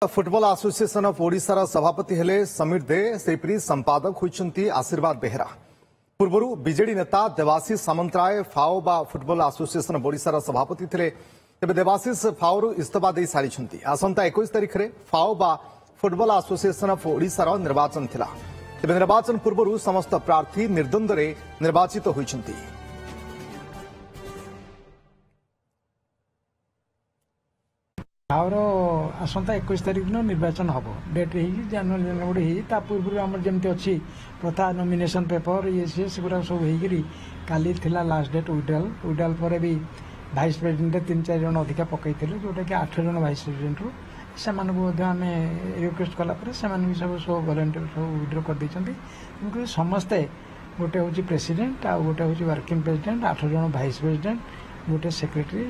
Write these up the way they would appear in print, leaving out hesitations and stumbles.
Football association of ओडिशार सभापति हेले समीर दे सेपरी संपादक होइछंती आशीर्वाद बेहेरा। पूर्व बीजेडी नेता देवाशीष सामंतराय फाओ बा फुटबॉल एसोसिएशन ऑफ ओडिशार सभापति थिले। तेबे देवाशीष फाओ इस्तीफा दे सारिछंती। आसंता 21 तारिख रे फाओ बा फुटबॉल एसोसिएशन ऑफ ओडिशार निर्वाचन थिला। तेबे निर्वाचन पूर्व समस्त प्रार्थी निर्द्वंद्व निर्वाचित होइछंती। आसंता 21 तारिख दिन निर्वाचन हम डेट जनवरी पूर्व आम जमी अच्छी प्रथा नॉमिनेशन पेपर ये सेगुरा सब होगी काली थिला लास्ट डेट विड्रॉल पर भी भाइस प्रेसिडेंट 3-4 जन अधिका पकई जोटा कि 8 जन भाइस प्रेसिडेंट रू से आम रिक्वेस्ट कलापर से सब वॉलंटियर सब विड्रॉ कर देते समस्ते गोटे हूँ प्रेसिडेंट आ गोटे हूँ वर्किंग प्रेसिडेंट 8 जन भाइस प्रेसिडेंट गोटे सेक्रेटरी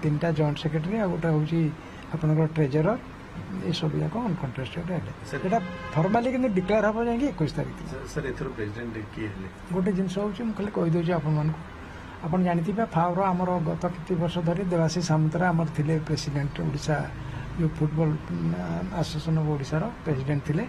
3टा जॉइंट सेक्रेटरी आ गोटे हूँ आपनकर ट्रेजरर ये सब जाक अनकंटेस्टेड है फॉर्माली कि डिक्लेयर हम जाए 21 तारिख सर एथर प्रेसिडेंट किए गोटे जिनस हूँ खाली कहीदे आपन जानी फावर आमर गत कित वर्ष धरी देवाशीष सामंतराय आमर थिले प्रेसिडेंट ओडिशा जो फुटबॉल एसोसिएशन ऑफ ओडिशार प्रेसिडेंट थिले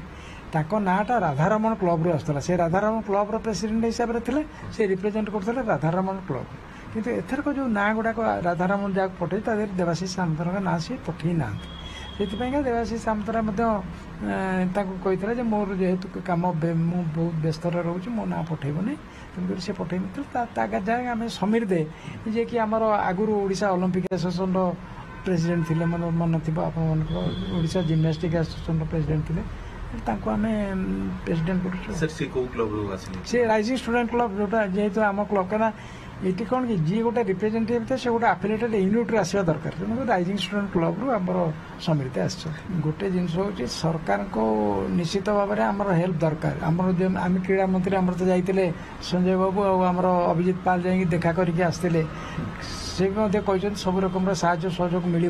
ताको नाटा राधारमण क्लब रू आसला से राधारमण क्लब रो प्रेसिडेंट हिसाब से से रिप्रेजेंट करते राधारमण क्लब किंतु एथर को जो ना गुड़ाक राधारमण जहाँ पठे देवाशीष सामंतराय ना सी पठे ना से देवाशीष सामंतराय कही मोर जेहेतु कम बहुत व्यस्त रोचे मो ना पठेबनी तेणुक से पठे जाए आम समीर दे जे कि आमर आगुरी ओडिशा ओलंपिक एसोसिएशन प्रेसिडेंट थे मन थी ओडिशा जिम्नास्टिक एसोसिएशन प्रेसिडेंट थे आम प्रेसिडेंट कर से राइजिंग स्टूडेंट क्लब जोटा जेहेतु आम क्लब कहना ये कौन कि जी गोटे रिप्रेजेंटेटिव थे से गोटे आफिलिएटेड यूनिट आसवा दरकार तेणुक राइजिंग स्टूडेंट क्लब रू आम समिति आस गोटे जिनस हूँ सरकार को निश्चित भाव में आम हेल्प दरकार आम क्रीड़ा मंत्री आम तो जाते संजय बाबू आमर अभिजीत पाल जा देखा करके आसते से कहते सब रकम साहाय्य सहयोग मिल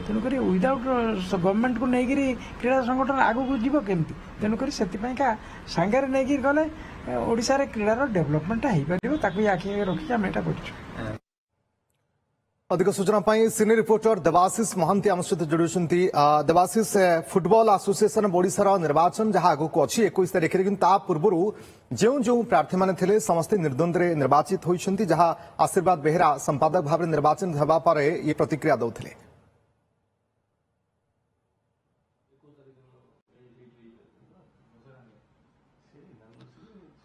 तेणुक विदाउट गवर्नमेंट को लेकिन क्रीड़ा संगठन आगू को जीव केमती तेणुक से सांगे नहीं गले ओडिशा रे क्रीडार डेवलपमेंट आखि रखी आम यहाँ कर। अधिक सूचना सिने रिपोर्टर देवाशीष महांती आम सहित जोड़ी। देवाशीष फुटबॉल एसोसिएशन ऑफ ओडिशार निर्वाचन जहां आगक अच्छी 21 तारिख में कि पूर्व जो जो प्रार्थी मैंने समस्ते निर्द्वंद्व निर्वाचित होती जहां आशीर्वाद बेहेरा संपादक भाव निर्वाचन होगा पर ये प्रतिक्रिया दौले।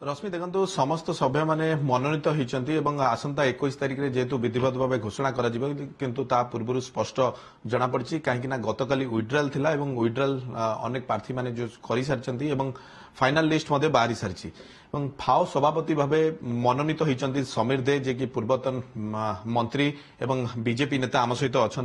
रश्मि देखो समस्त सभ्य माने मनोनीत होती आसंता 21 तारिख में जेहेतु विधिवत भाव घोषणा किंतु ता पूर्व स्पष्ट जना पड़ी कहीं गतकाली विड्रॉल थिला विड्रॉल अनेक प्रार्थी माने जो कर सारी फाइनाल लिस्ट बाहरी सारी फाओ सभापति भाव मनोनीत होती समीर दे जे कि पूर्वतन मंत्री एवं बीजेपी नेता आम सहित अच्छा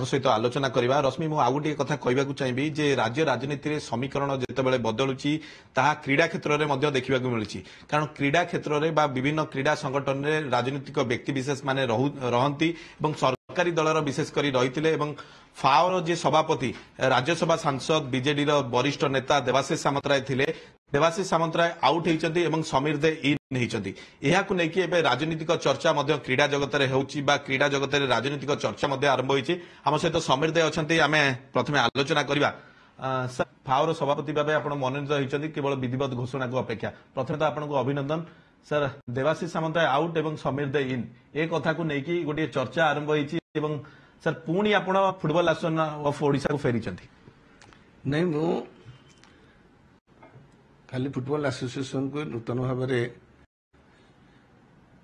सहित आलोचना करवा। रश्मि मु आउ गोटे कथा कहवाक चाहिए जे राज्य राजनीति में समीकरण जितेबाला बदलुची ताहा क्रीड़ा क्षेत्र में देखा मिलूँ कारण क्रीड़ा क्षेत्र में विभिन्न क्रीड़ा संगठन में राजनीतिक व्यक्तिविशेष माने रहती सरकारी दलर विशेषकर रही फाओर जे सभापति राज्यसभा सांसद बीजेडी वरिष्ठ नेता देवाशीष सामंतराय थिले देवाशीष सामंतराय आउट होती समीर दे इन होती नहीं राजनीतिक चर्चा क्रीड़ा जगत में क्रीड़ा जगत में राजनीतिक चर्चा आरंभ होती आम सहित समीर दे अच्छा आम प्रथम आलोचना करवा। फाओर सभापति भाव आप मनोनीत होती केवल विधिवत घोषणा को अपेक्षा प्रथम तो आपको अभिनंदन सर। देवाशीष सामंतराय आउट एवं समीर दे इन ए कथा को लेकिन गोटे चर्चा आरंभ होती सर पुणी आप फुटबॉल एसोसिएशन ऑफ ओडिशा को फेरी नहीं मु खाली फुटबॉल एसोसिएशन को नूतन भाव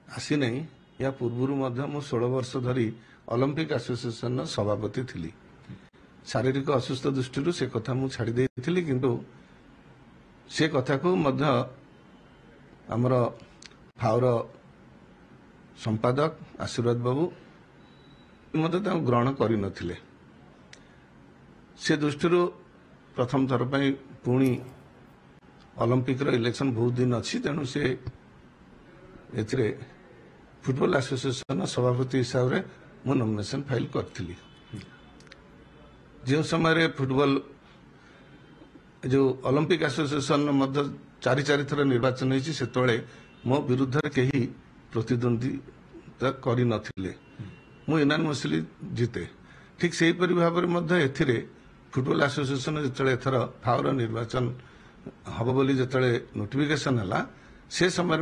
आसी नहीं या पूर्व मु 16 वर्ष धरी ओलंपिक एसोसिएशन सभापति थी शारीरिक असुस्थ दृष्टि से कथा मु छाड़ी देइथिली किंतु से कथा को आमर फावर संपादक आशीर्वाद बाबू मत ग्रहण कर नथिले से दृष्टि प्रथम थर पर पुणी ओलंपिक इलेक्शन बहुत दिन अच्छी तेणु से एथिरे फुटबॉल एसोसिएशन सभापति हिसाब से मु नॉमिनेशन फाइल करी जो समय फुटबॉल जो ओलंपिक एसोसिएशन 4 थर निर्वाचन होती से मो विरुद्ध कहीं प्रतिद्वंदिता कर नथिले मु यूनानिमसली जीते ठीक से भाव में फुटबॉल एसोसिएशन जिते एथर फावर निर्वाचन हम बोली जिते नोटिफिकेशन है से समय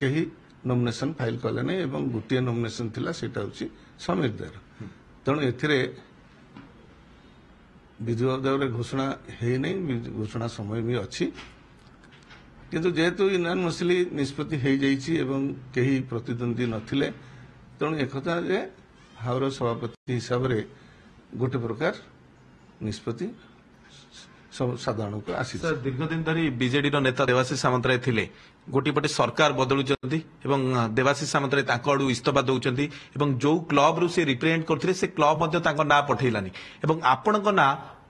कहीं नॉमिनेशन फाइल कले नहीं एवं गोटे नॉमिनेशन थिला सेटा होची समीर देर तेणु एथिरे विधिवत घोषणा है नहीं घोषणा समय भी अच्छी किंतु जेहेतु यूनानिमसली निष्पत्ति हो जाइए एवं कहीं प्रतिद्वंदी नथिले तेणु एकथा जे हावर सभापति हिसाब से गोटे प्रकार निष्पत्ति साधारण को आसी दीर्घ दिन धरी बीजेडी नेता देवाशीष सामंतराय थिले गोटे पटे सरकार बदलुचंती एवं देवाशीष सामंतराय ताको आडू इस्तीफा दउचंती एवं जो क्लब रु से रिप्रेजेंट करथिले से क्लब मध्ये ताको ना पठैलानी एवं आपणको ना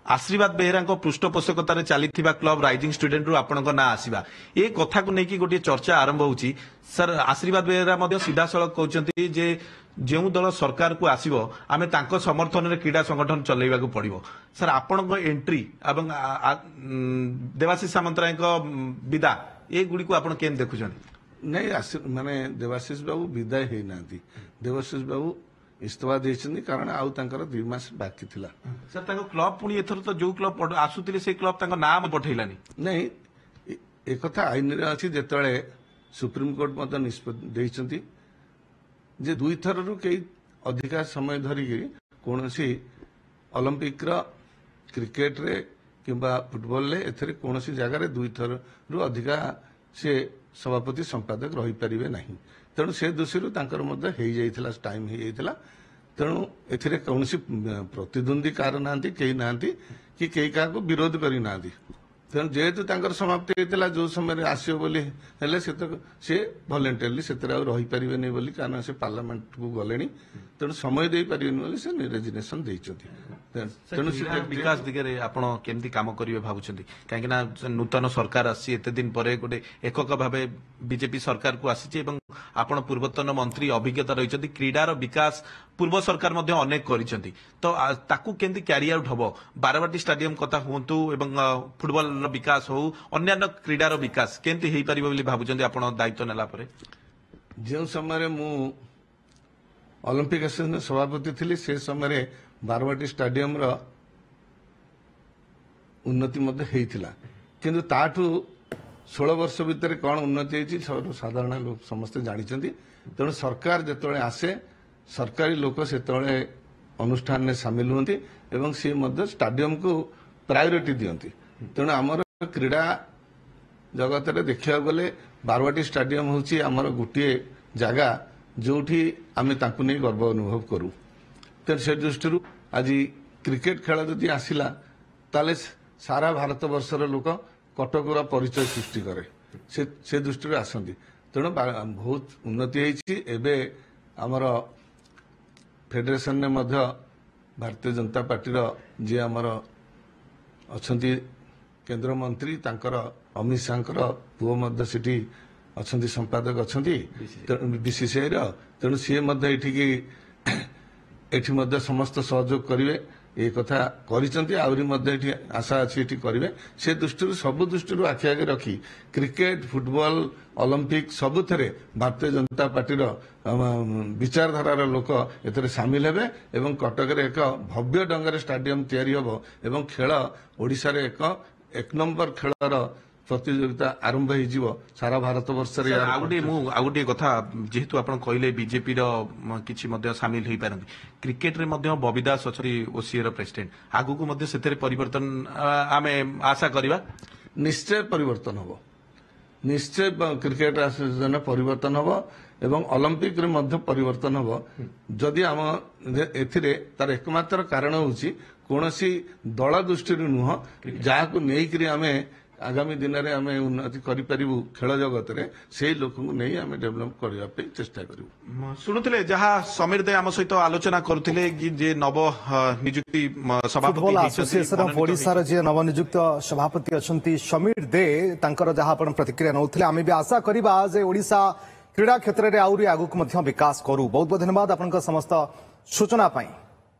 आशीर्वाद बेहेरा पृष्ठपोषकतार चली क्लब राइजिंग स्टूडेंट रु आपणको ना आसीबा ए कथा को लेकिन गोटे चर्चा आरंभ होची सर आशीर्वाद बेहेरा मध्ये सीधा सड़क कहउचंती जे जो दल सरकार को आसीबो आमे तांको समर्थन रे क्रीडा संगठन चलेबा को पड़िबो सर आपणको एंट्री एवं देवाशीष सामंतराय विदा ए गुडी को आपण केन देखुछन नहीं माने देवाशीष बाबू विदाय है नांती देवाशीष बाबू इस्तीफा देछन कारण आउ तांकर 2 मास बाकी थिला सर तांको क्लब पुनी एथर तो जो क्लब आसुतिले से क्लब तांको नाम पठैलानी नहीं एक कथा आईन रे अछि जेतळे सुप्रीम कोर्ट मध्ये निष्पत्ति देछंती जे 2 थर रु कई अधिका समय धरी कोनोसी ओलंपिक रो क्रिकेट रे किंबा फुटबॉल ले एथरे कोनोसी जगह रे 2 थर रु अधिका से सभापति संपादक रही पारिबे नहीं तेणु से दृष्टि तांकर मध्य हो जाइथिला टाइम हो जाइथिला तेणु एथिरे कोनोसी प्रतिद्वंदी कार नांती केही नांती कि केही का को विरोध करी नांती तेणु जेहेतु तांकर समाप्ति होइतिला जो समय आसियो बोली हेले से वॉलंटियरली सेतरे आ रही पारिबे नै बोली कारण से पार्लियामेंट को गलेनी तेणु समय देई पारिबेनी बोली से रेजिग्नेशन देइछथि तेणु विकास दिगरे आपण केमती काम करिवे भाबुछंती काहेकि ना नूतन सरकार आसी एते दिन परे गोटे एकक भाबे बीजेपी सरकार को आसीचे एवं आपण पूर्वतन मंत्री अभिज्ञता रहिछथि क्रीडार विकास पूर्व सरकार मध्ये अनेक करिछथि तो ताकू केमती कैरी आउट हबो बारवाटी स्टेडियम कथा हुंतु एवं फुटबॉल विकास हो अन्य क्रीडार विकास केमती हेई परिबो बोली भाबुछथि आपण दायित्व नेला परे जो समय मु ओलंपिक एसोसिएशन सभापति थिली से समय बारवाटी स्टेडियम रो उन्नति मध्ये हेइथिला किंतु ताठू 16 वर्ष भितर कौन उन्नति होती साधारण लोक समस्ते जानी तेणु सरकार जिते आसे सरकारी लोक से अनुष्ठान में सामिल होती एवं सी स्टाडियम को प्रायोरिटी दियंती तेणु आमर क्रीड़ा जगत में देखा गले बारवाटी स्टाडियम होची आमर गोटे जगह जोठी आमे ताकू नहीं गर्व अनुभव करूँ तेणु से दृष्टि आज क्रिकेट खेल जदि आसला ताले सारा भारत वर्षर लोक कटकर परिचय सृष्टि करे से दृष्टि आसती तेणु बहुत उन्नति होती आमर फेडरेशन ने मध्य भारतीय जनता पार्टी जी आमर अच्छा केंद्र मंत्री तांकर अमित शाह पुओ मध्य सिटी अच्छा संपादक अच्छा बीसीसीआई तेणु सी एठी मध्य समस्त सहयोग करेंगे ये कथा करी आशा अच्छी करेंगे से दृष्टि सब दृष्टि आखि आगे रखी cricket football Olympic सबुथे Bharatiya Janata party विचारधारार लोक एथरे सामिल हेबे एवं कटक एक भव्य ढंग स्टाडियम तैयारी होबो एवं खेल ओडिशा रे एक नंबर खेलर प्रतियोगिता आरंभ हो सारा भारत वर्ष आउटे कथा जेहेतु आप कहले बीजेपी किसी सामिल हो पारती क्रिकेट रे बबी दास अच्छी ओसीए प्रेसिडेंट आगु को परिवर्तन आमे आशा करवा निश्चय परिवर्तन हम निश्चय क्रिकेट एसोसिएशन परिवर्तन हम एवं ओलंपिक रे परिवर्तन हम जदि आम एथिरे तार एकमात्र कारण होची कोनोसी दल दृष्टि नुह जहां नहीं आमे आगामी दिन में आम उन्नति करूँ खेल जगत में से लोक नहीं आम डेभलप करने चेष्टा करूँ शुणुले जहाँ समीर दे आम सहित आलोचना करुले जे नव नियुक्ति फुटबॉल एसोसिएशन ऑफ ओडिशा जे नवनियुक्त सभापति अच्छा समीर दे जहाँ प्रतिक्रिया नौते आम भी आशा करवा जे ओडिशा क्रीड़ा क्षेत्र में आहरी आगक विकास करू बहुत बहुत धन्यवाद आपन समस्त सूचना पाई।